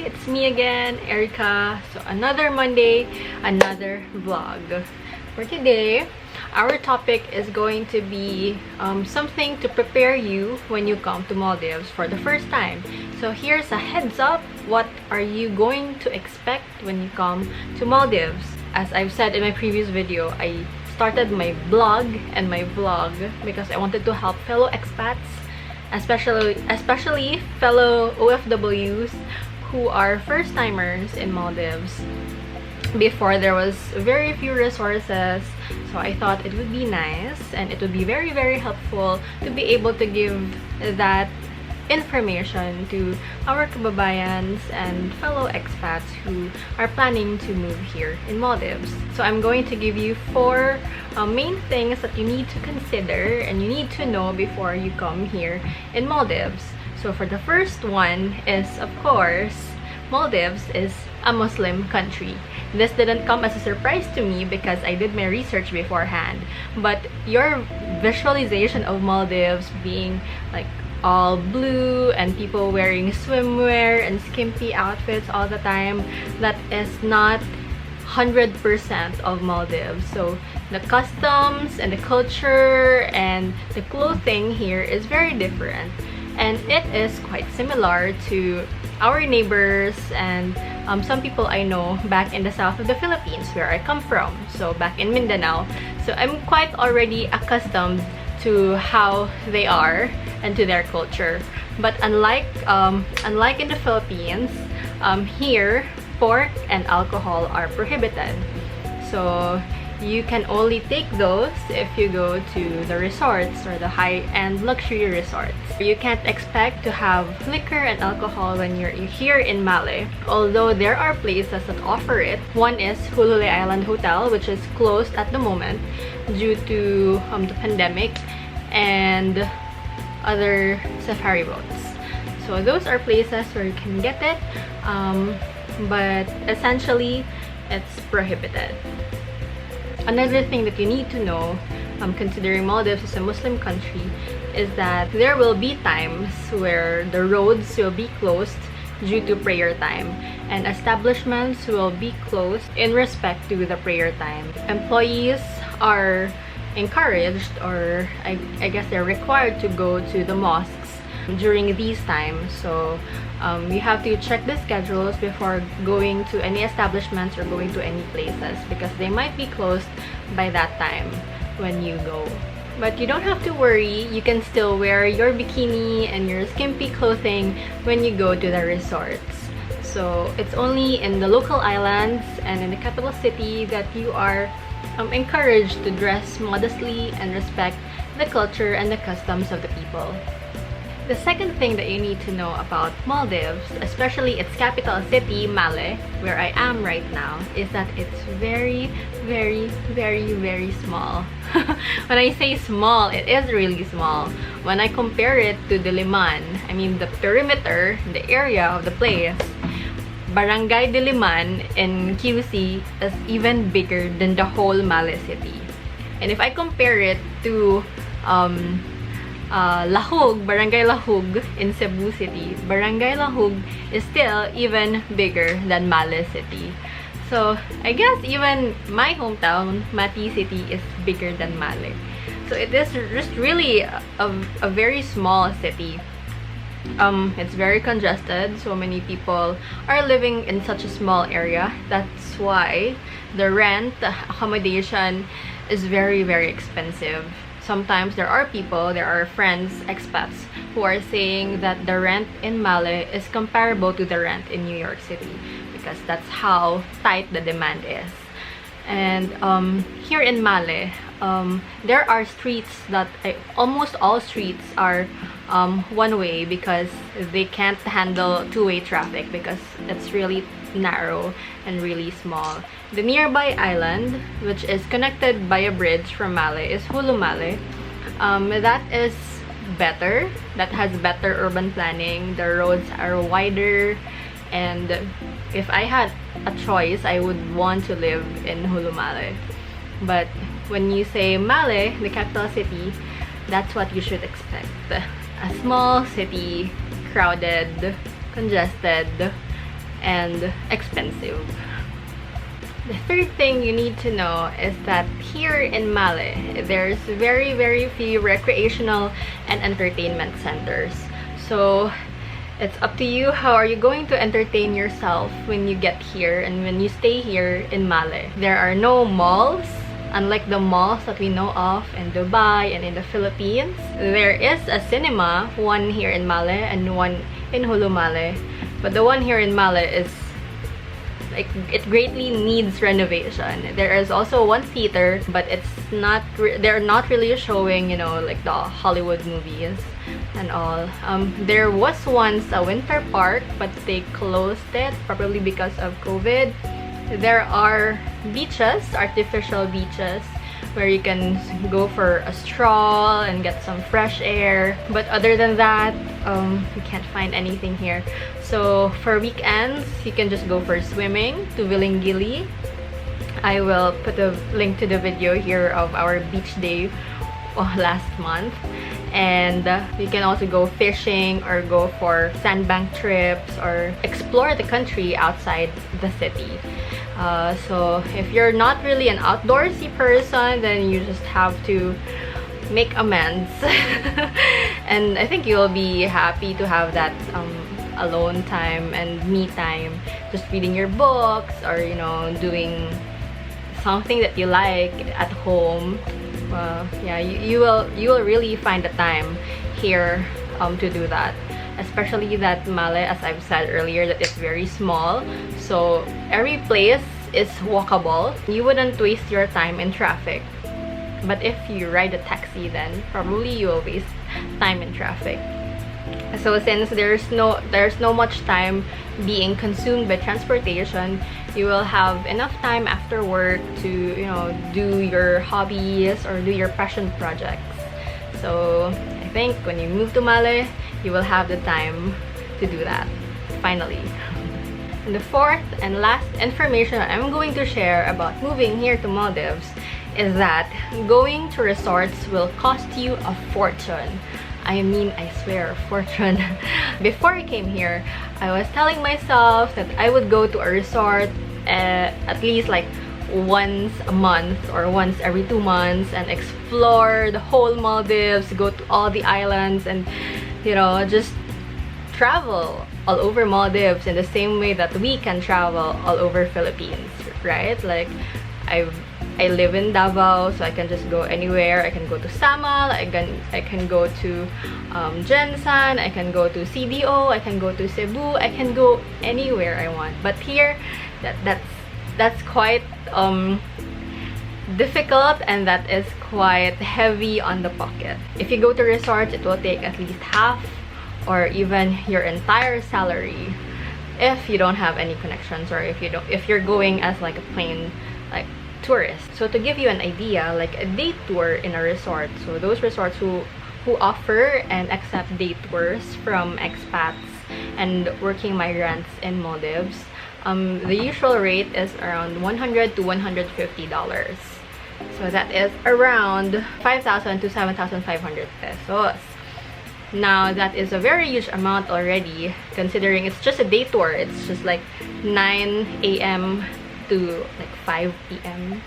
it's me again, Erica. So another Monday, another vlog. For today, our topic is going to be something to prepare you when you come to Maldives for the first time. So here's a heads up, what are you going to expect when you come to Maldives? As I've said in my previous video, I started my blog and my vlog because I wanted to help fellow expats, especially fellow OFWs who are first-timers in Maldives. Before, there was very few resources, so I thought it would be nice and it would be very, very helpful to be able to give that information to our kababayans and fellow expats who are planning to move here in Maldives. So I'm going to give you four main things that you need to consider and you need to know before you come here in Maldives. So for the first one is, of course, Maldives is a Muslim country. This didn't come as a surprise to me because I did my research beforehand, but your visualization of Maldives being like all blue and people wearing swimwear and skimpy outfits all the time, that is not 100% of Maldives. So the customs and the culture and the clothing here is very different, and it is quite similar to our neighbors and some people I know back in the south of the Philippines where I come from, so back in Mindanao. So I'm quite already accustomed to how they are and to their culture. But unlike in the Philippines, here pork and alcohol are prohibited. So you can only take those if you go to the resorts or the high-end luxury resorts. You can't expect to have liquor and alcohol when you're here in Malé, although there are places that offer it. One is Hulule Island Hotel, which is closed at the moment due to the pandemic, and other safari boats. So those are places where you can get it, but essentially it's prohibited. Another thing that you need to know, considering Maldives is a Muslim country, is that there will be times where the roads will be closed due to prayer time, and establishments will be closed in respect to the prayer time. Employees are encouraged, or I guess they're required to go to the mosques during these times. So you have to check the schedules before going to any establishments or going to any places, because they might be closed by that time when you go. But you don't have to worry, you can still wear your bikini and your skimpy clothing when you go to the resorts. So it's only in the local islands and in the capital city that you are encouraged to dress modestly and respect the culture and the customs of the people. The second thing that you need to know about Maldives, especially its capital city, Malé, where I am right now, is that it's very, very, very, very small. When I say small, it is really small. When I compare it to Diliman, I mean the perimeter, the area of the place, Barangay Diliman in QC is even bigger than the whole Malé city. And if I compare it to Lahug, Barangay Lahug in Cebu City, Barangay Lahug is still even bigger than Malé City. So I guess even my hometown, Mati City, is bigger than Malé. So it is just really a very small city. It's very congested, so many people are living in such a small area. That's why the rent, the accommodation is very, very expensive. Sometimes there are friends, expats, who are saying that the rent in Malé is comparable to the rent in New York City, because that's how tight the demand is. And here in Malé, there are streets that almost all streets are one way, because they can't handle two-way traffic because it's really narrow and really small. The nearby island, which is connected by a bridge from Malé, is Hulu Malé. That is better. That has better urban planning. The roads are wider, and if I had a choice, I would want to live in Hulu Malé. But when you say Malé, the capital city, that's what you should expect. A small city, crowded, congested, and expensive. The third thing you need to know is that here in Male, there's very few recreational and entertainment centers. So it's up to you. How are you going to entertain yourself when you get here and when you stay here in Male? There are no malls, unlike the malls that we know of in Dubai and in the Philippines. There is a cinema, one here in Male and one in Hulu Male. But the one here in Male is like, it greatly needs renovation. There is also one theater, but it's not they're not really showing, you know, like the Hollywood movies and all. There was once a winter park, but they closed it probably because of COVID. There are beaches, artificial beaches, where you can go for a stroll and get some fresh air, but other than that, you can't find anything here. So for weekends, you can just go for swimming to Vilingili. I will put a link to the video here of our beach day last month. And you can also go fishing or go for sandbank trips or explore the country outside the city. So if you're not really an outdoorsy person, then you just have to make amends. And I think you'll be happy to have that alone time and me time, just reading your books or, you know, doing something that you like at home. Yeah, you will really find the time here to do that. Especially that Male, as I've said earlier, that it's very small, so every place is walkable. You wouldn't waste your time in traffic. But if you ride a taxi, then probably you will waste time in traffic. So since there's no much time being consumed by transportation, you will have enough time after work to, you know, do your hobbies or do your passion projects. So I think when you move to Male, you will have the time to do that, finally. And the fourth and last information I'm going to share about moving here to Maldives is that going to resorts will cost you a fortune. I mean, I swear, a fortune. Before I came here, I was telling myself that I would go to a resort at least like once a month or once every 2 months and explore the whole Maldives, go to all the islands, and, you know, just travel all over Maldives in the same way that we can travel all over Philippines, right? Like, I live in Davao, so I can just go anywhere. I can go to Samal, I can go to Jensan, I can go to CDO, I can go to Cebu, I can go anywhere I want. But here, that's quite difficult, and that is quite heavy on the pocket. If you go to resorts, it will take at least half or even your entire salary if you don't have any connections, or if you're going as like a plain like tourist. So to give you an idea, like a day tour in a resort, so those resorts who offer and accept day tours from expats and working migrants in Maldives, the usual rate is around $100 to $150. So that is around 5,000 to 7,500 pesos. Now that is a very huge amount already, considering it's just a day tour. It's just like 9 a.m. to like 5 p.m.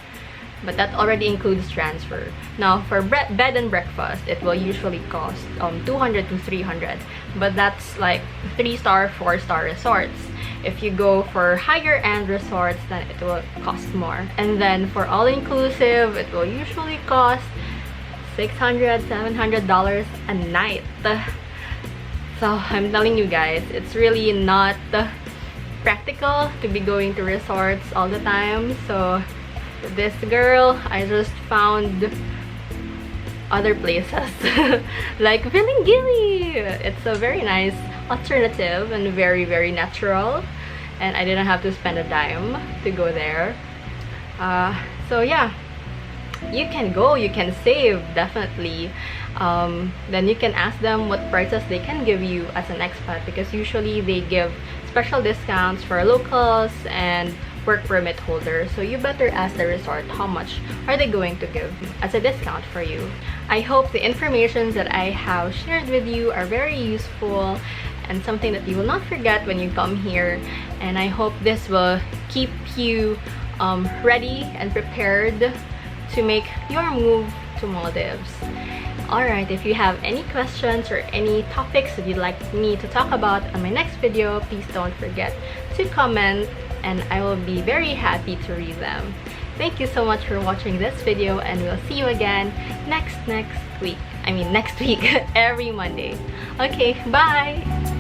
But that already includes transfer. Now for bed and breakfast, it will usually cost 200 to 300, but that's like 3-star, 4-star resorts. If you go for higher end resorts, then it will cost more. And then for all-inclusive, it will usually cost $600, $700 a night. So I'm telling you guys, it's really not practical to be going to resorts all the time. So this girl, I just found other places like Vilingili. It's a very nice alternative and very natural, and I didn't have to spend a dime to go there. So yeah, you can go, you can save, definitely. Then you can ask them what prices they can give you as an expat, because usually they give special discounts for locals and work permit holders. So you better ask the resort how much are they going to give as a discount for you. I hope the information that I have shared with you are very useful, and something that you will not forget when you come here. And I hope this will keep you ready and prepared to make your move to Maldives. Alright, if you have any questions or any topics that you'd like me to talk about on my next video, please don't forget to comment and I will be very happy to read them. Thank you so much for watching this video, and we'll see you again next week. Next week, every Monday. Okay, bye!